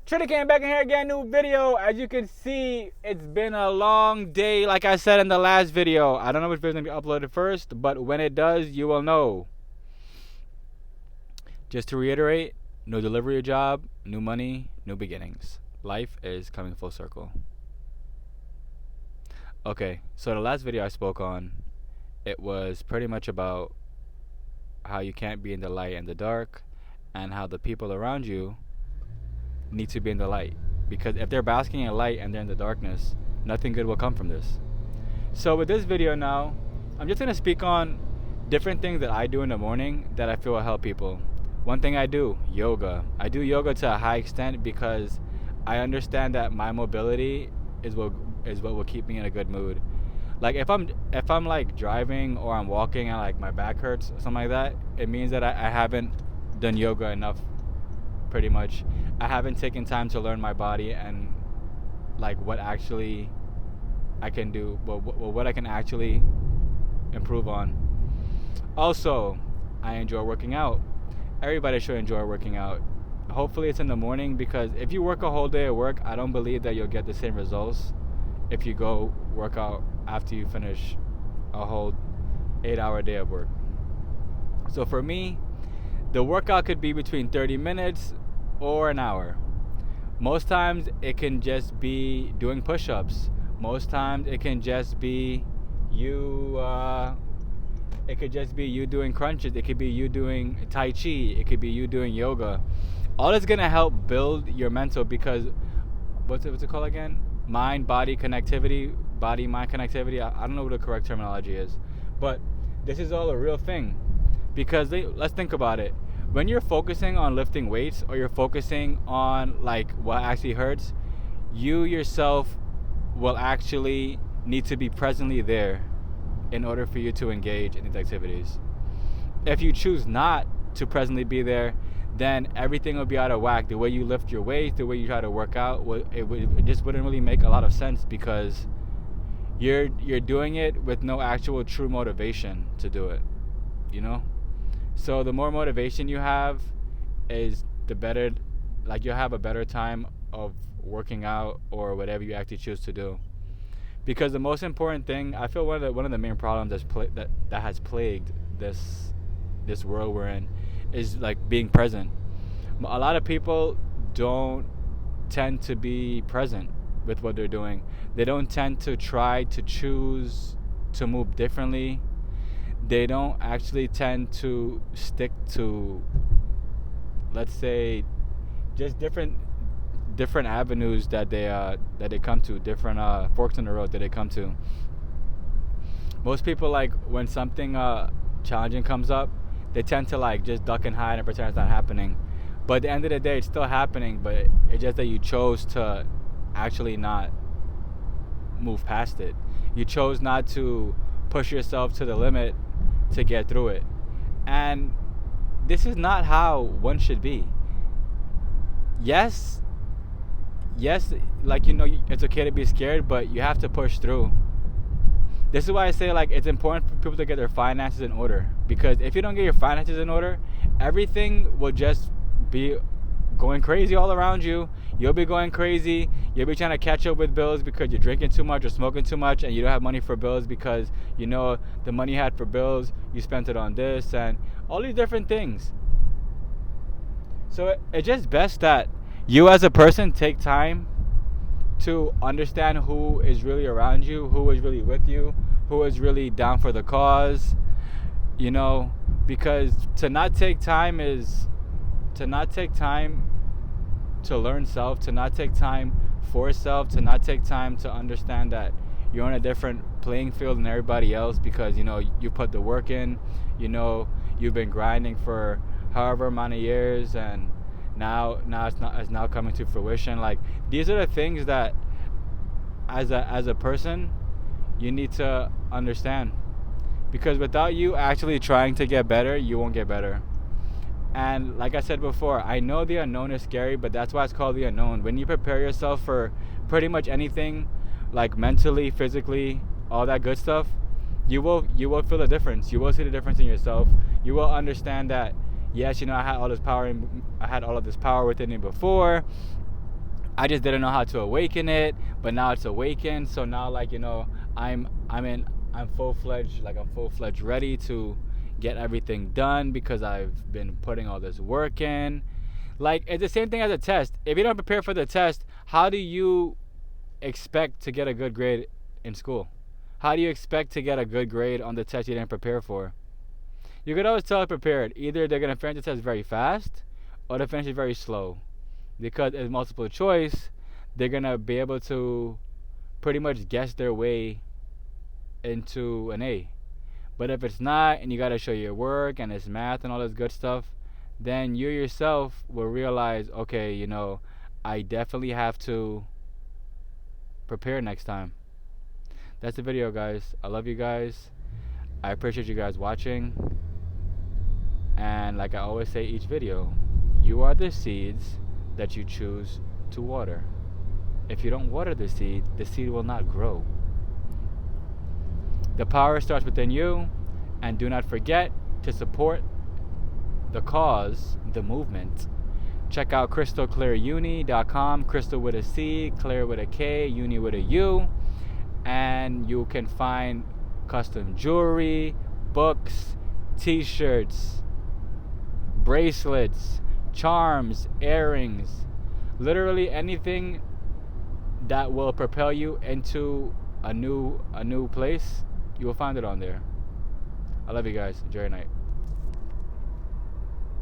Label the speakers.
Speaker 1: Trinity came back in here again, new video. As you can see, it's been a long day, like I said in the last video. I don't know which video is going to be uploaded first, but when it does, you will know. Just to reiterate, no delivery job, new money, new beginnings. Life is coming full circle. Okay, so the last video I spoke on, it was pretty much about how you can't be in the light and the dark, and how the people around you need to be in the light, because if they're basking in light and they're in the darkness, nothing good will come from this. So with this video now, I'm just going to speak on different things that I do in the morning that I feel will help people. One thing I do, yoga. I do yoga to a high extent because I understand that my mobility is what will keep me in a good mood. Like if I'm like driving or I'm walking and like my back hurts or something like that, it means that I haven't done yoga enough. Pretty much, I haven't taken time to learn my body and like what actually I can do, what I can actually improve on. Also, I enjoy working out. Everybody should enjoy working out. Hopefully it's in the morning, because if you work a whole day at work, I don't believe that you'll get the same results if you go work out after you finish a whole 8-hour day of work. So for me, the workout could be between 30 minutes or an hour. Most times it can just be doing push-ups. Most times it can just be you doing crunches. It could be you doing tai chi. It could be you doing yoga. All that's gonna help build your mental, because what's it called again? Mind-body connectivity. Body-mind connectivity. I don't know what the correct terminology is, but this is all a real thing. Because let's think about it. When you're focusing on lifting weights, or you're focusing on like what actually hurts, you yourself will actually need to be presently there in order for you to engage in these activities. If you choose not to presently be there, then everything will be out of whack. The way you lift your weights, the way you try to work out, it just wouldn't really make a lot of sense, because you're doing it with no actual true motivation to do it, you know? So the more motivation you have, is the better, like you'll have a better time of working out or whatever you actually choose to do. Because the most important thing, I feel one of the main problems that has plagued this world we're in, is like being present. A lot of people don't tend to be present with what they're doing. They don't tend to try to choose to move differently. They don't actually tend to stick to, let's say, just different avenues that they come to, different forks in the road that they come to. Most people, like when something challenging comes up, they tend to like just duck and hide and pretend it's not happening. But at the end of the day, it's still happening, but it's just that you chose to actually not move past it. You chose not to push yourself to the limit to get through it. And this is not how one should be. Yes, like, you know, it's okay to be scared, but you have to push through. This is why I say, like, it's important for people to get their finances in order, because if you don't get your finances in order, everything will just be going crazy all around you. You'll be going crazy. You'll be trying to catch up with bills because you're drinking too much or smoking too much, and you don't have money for bills because, you know, the money you had for bills, you spent it on this and all these different things. So it's just best that you as a person take time to understand who is really around you, who is really with you, who is really down for the cause, you know, because to not take time to learn self, to not take time for self, to not take time to understand that you're on a different playing field than everybody else, because, you know, you put the work in, you know, you've been grinding for however amount of years, and now it's now coming to fruition. Like, these are the things that as a person you need to understand, because without you actually trying to get better, you won't get better. And like I said before, I know the unknown is scary, but that's why it's called the unknown. When you prepare yourself for pretty much anything, like mentally, physically, all that good stuff, you will feel the difference. You will see the difference in yourself. You will understand that, yes, you know, I had all of this power within me before, I just didn't know how to awaken it, but now it's awakened. So now, like, I'm full-fledged, like I'm full-fledged ready to get everything done because I've been putting all this work in. Like, it's the same thing as a test. If you don't prepare for the test, how do you expect to get a good grade in school? How do you expect to get a good grade on the test you didn't prepare for? You could always tell prepared. Either they're gonna finish the test very fast, or they finish it very slow. Because it's multiple choice, they're gonna be able to pretty much guess their way into an A. But if it's not, and you gotta show your work and it's math and all this good stuff, then you yourself will realize, okay, I definitely have to prepare next time. That's the video, guys. I love you guys. I appreciate you guys watching. And like I always say each video, you are the seeds that you choose to water. If you don't water the seed will not grow. The power starts within you, and do not forget to support the cause, the movement. Check out crystalclearuni.com, crystal with a C, clear with a K, uni with a U, and you can find custom jewelry, books, t-shirts, bracelets, charms, earrings, literally anything that will propel you into a new place. You will find it on there. I love you guys. Enjoy your night.